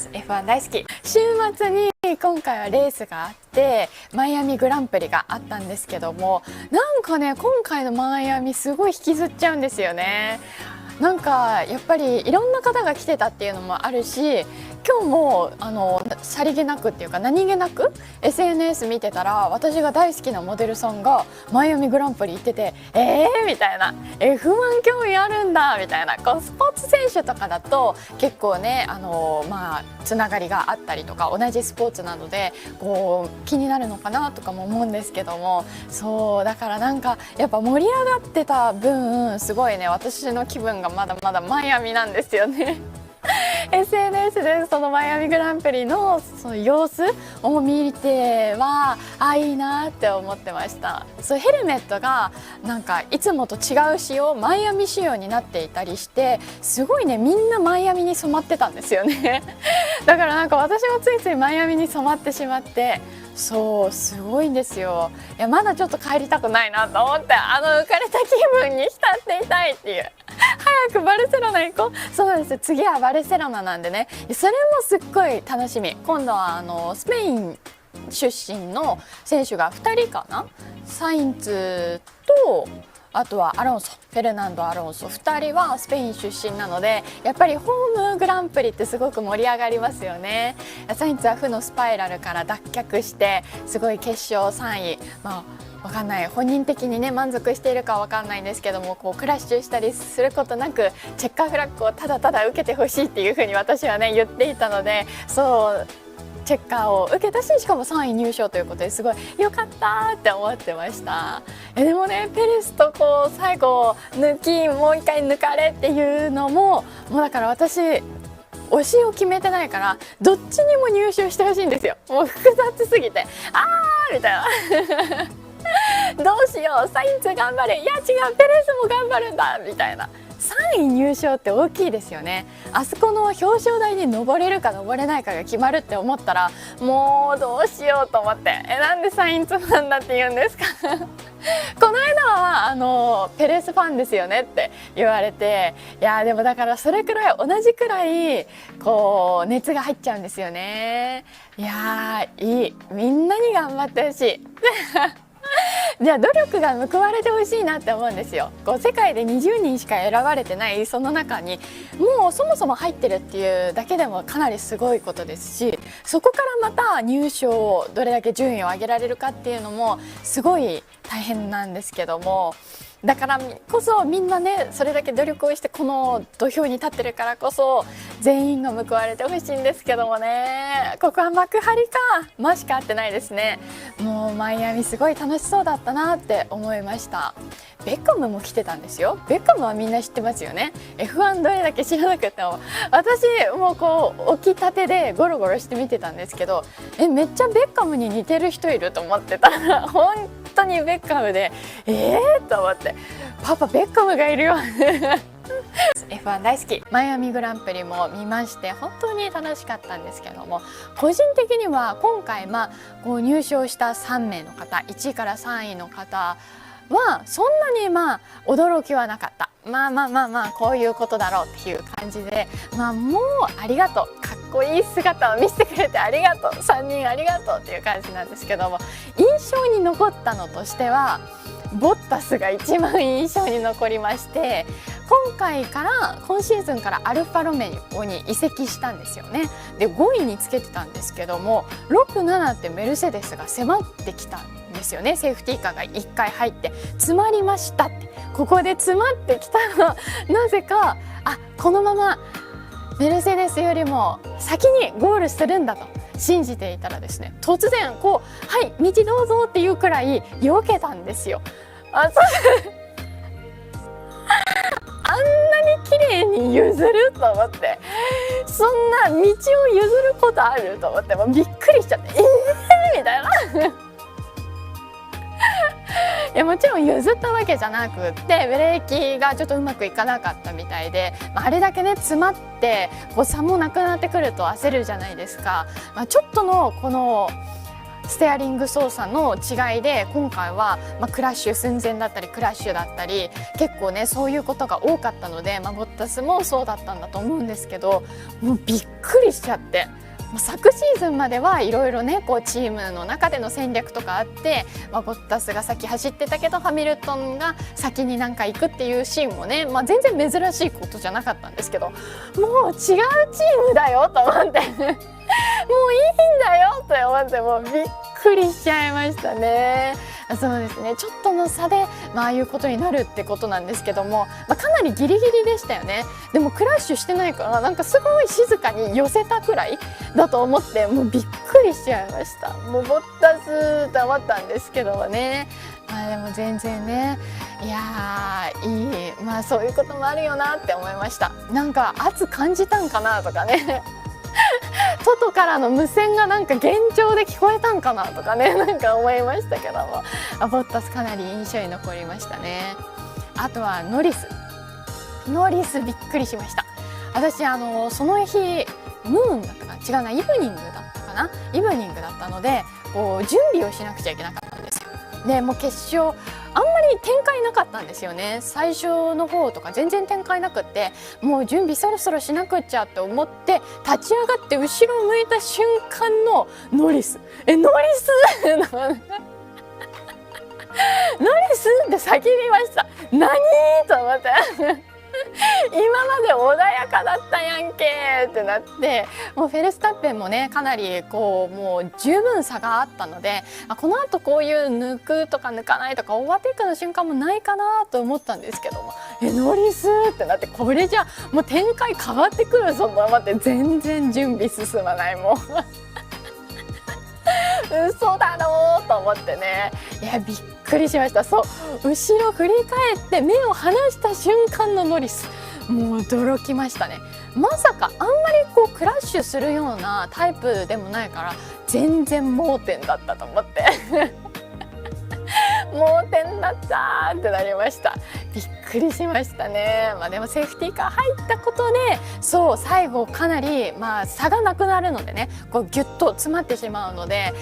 。 F1 大好き。週末に今回はレースがあってマイアミグランプリがあったんですけども、なんかね今回のマイアミすごい引きずっちゃうんですよね。なんかやっぱりいろんな方が来てたっていうのもあるし、今日もさりげなくっていうか何気なく SNS 見てたら、私が大好きなモデルさんがマイアミグランプリ行っててみたいな、 F1 興味あるんだみたいな。こうスポーツ選手とかだと結構ねつながりがあったりとか、同じスポーツなのでこう気になるのかなとかも思うんですけども、そうだからなんかやっぱ盛り上がってた分すごいね私の気分がまだまだマイアミなんですよね。SNS でそのマイアミグランプリのその様子を見てはいいなって思ってました。そうヘルメットがなんかいつもと違う仕様、マイアミ仕様になっていたりして、すごいねみんなマイアミに染まってたんですよね。だからなんか私もついついマイアミに染まってしまって、そうすごいんですよ。いやまだちょっと帰りたくないなと思って、浮かれた気分に浸っていたいっていう。早くバルセロナ行こう。そうなんですよ、次はバルセロナなんでね、それもすっごい楽しみ。今度はスペイン出身の選手が2人かな、サインツとあとはアロンソ、フェルナンド・アロンソ、2人はスペイン出身なので、やっぱりホームグランプリってすごく盛り上がりますよね。サインツは負のスパイラルから脱却してすごい決勝3位、わかんない、本人的にね満足しているかわかんないんですけども、こうクラッシュしたりすることなくチェッカーフラッグをただただ受けてほしいっていう風に私はね言っていたので、そうチェッカーを受けたし、しかも3位入賞ということですごい良かったって思ってました。でもねペレスとこう最後抜きもう一回抜かれっていうのもうだから私推しを決めてないからどっちにも入賞してほしいんですよ。もう複雑すぎてみたいなどうしよう、サインツ頑張れ、いや違うペレスも頑張るんだみたいな。3位入賞って大きいですよね。あそこの表彰台に登れるか登れないかが決まるって思ったらもうどうしようと思って、なんでサインツなんだって言うんですかこの間はペレスファンですよねって言われて、いやでもだからそれくらい同じくらいこう熱が入っちゃうんですよね。いやいい、みんなに頑張ってほしいじゃあ努力が報われてほしいなって思うんですよ。こう世界で20人しか選ばれてないその中にもうそもそも入ってるっていうだけでもかなりすごいことですし、そこからまた入賞をどれだけ順位を上げられるかっていうのもすごい大変なんですけども、だからこそみんなねそれだけ努力をしてこの土俵に立ってるからこそ全員が報われてほしいんですけどもね、ここは幕張かしか合ってないですね。もうマイアミすごい楽しそうだったなって思いました。ベッカムも来てたんですよ。ベッカムはみんな知ってますよね。 F1 どれだけ知らなくても私もうこう起きたてでゴロゴロして見てたんですけど、めっちゃベッカムに似てる人いると思ってたら本当にベッカムでと思って、パパベッカムがいるよF1 大好き。マイアミグランプリも見まして本当に楽しかったんですけども、個人的には今回こう入賞した3名の方、1位から3位の方はそんなに驚きはなかった。こういうことだろうっていう感じで、もうありがとう、かっこいい姿を見せてくれてありがとう、3人ありがとうっていう感じなんですけども、印象に残ったのとしてはボッタスが一番印象に残りまして、今シーズンからアルファロメオに移籍したんですよね。で5位につけてたんですけども、6、7ってメルセデスが迫ってきたんですよね。セーフティーカーが1回入って詰まりましたって、ここで詰まってきたのなぜかこのままメルセデスよりも先にゴールするんだと信じていたらですね、突然はい道どうぞっていうくらい避けたんですよ。あんなに綺麗に譲ると思って、そんな道を譲ることあると思って、もうびっくりしちゃってみたいないやもちろん譲ったわけじゃなくって、ブレーキがちょっとうまくいかなかったみたいで、あれだけね詰まって差もなくなってくると焦るじゃないですか。ちょっとのこのステアリング操作の違いで今回は、クラッシュ寸前だったりクラッシュだったり結構ねそういうことが多かったので、ボッタスもそうだったんだと思うんですけど、もうびっくりしちゃって。昨シーズンまではいろいろねこうチームの中での戦略とかあって、ボッタスが先走ってたけどハミルトンが先になんか行くっていうシーンもね、全然珍しいことじゃなかったんですけど、もう違うチームだよと思ってもういいんだよと思って、もうびっくりしちゃいましたね。そうですね、ちょっとの差で、ああいうことになるってことなんですけども、かなりギリギリでしたよね。でもクラッシュしてないからなんかすごい静かに寄せたくらいだと思って、もうびっくりしちゃいました。もうボッタスと思ったんですけどもね。でも全然ね、いやーいい、そういうこともあるよなって思いました。なんか圧感じたんかなとかね外からの無線がなんか幻聴で聞こえたんかなとかね、なんか思いましたけども、ボッタスかなり印象に残りましたね。あとはノリスびっくりしました。私その日ムーンだったかな、違うな、イブニングだったかな、イブニングだったのでこう準備をしなくちゃいけなかったんですよ。でもう決勝あんまり展開なかったんですよね。最初の方とか全然展開なくって、もう準備そろそろしなくっちゃって思って立ち上がって後ろを向いた瞬間のノリスノリスノリスって叫びました。何と思って今まで穏やかだったやんけってなって、もうフェルスタッペンもねかなりこうもう十分差があったので、このあとこういう抜くとか抜かないとかオーバーテイクの瞬間もないかなと思ったんですけども、ノリスってなって、これじゃもう展開変わってくるぞと思って、全然準備進まない、もう嘘だろうと思ってね、いやびっくりしました。そう、後ろ振り返って目を離した瞬間のノリス、もう驚きましたね。まさかあんまりこうクラッシュするようなタイプでもないから全然盲点だったと思って盲点だったってなりました。びっくりしましたね。でもセーフティーカー入ったことで、そう最後かなり差がなくなるのでね、こうギュッと詰まってしまうので、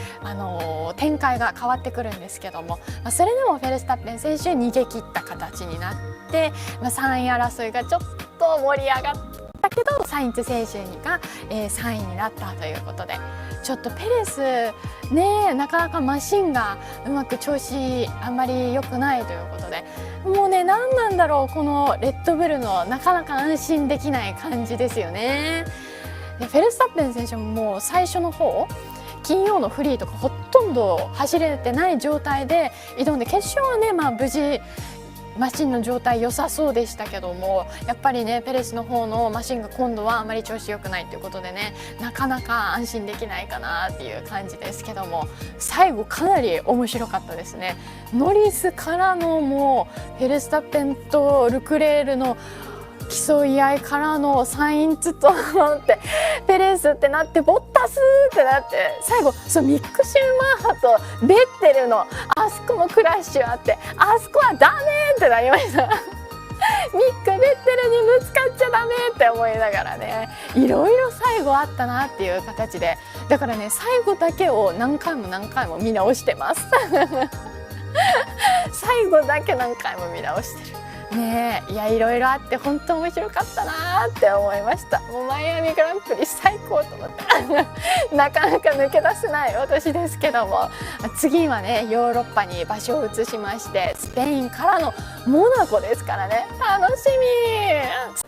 展開が変わってくるんですけども、それでもフェルスタッペン選手逃げ切った形になって、3位争いがちょっと盛り上がったけどサインツ選手が、3位になったということで、ちょっとペレスねなかなかマシンがうまく調子あんまり良くないということで、もうね何なんだろうこのレッドブルのなかなか安心できない感じですよね。でフェルスタッペン選手ももう最初の方金曜のフリーとかほとんど走れてない状態で挑んで、決勝はね無事マシンの状態良さそうでしたけども、やっぱりねペレスの方のマシンが今度はあまり調子良くないということでね、なかなか安心できないかなっていう感じですけども、最後かなり面白かったですね。ノリスからのもうフェルスタッペンとルクレールの競い合いからのサインツとってペレスってなってボッタスってなって、最後ミック・シューマッハとベッテルのあそこもクラッシュあって、あそこはダメってなりましたミック・ベッテルにぶつかっちゃダメって思いながらね、いろいろ最後あったなっていう形で、だからね最後だけを何回も見直してます最後だけ何回も見直してるね。いやいろいろあって本当面白かったなって思いました。もうマイアミグランプリ最高と思ってなかなか抜け出せない私ですけども、次はねヨーロッパに場所を移しまして、スペインからのモナコですからね、楽しみ。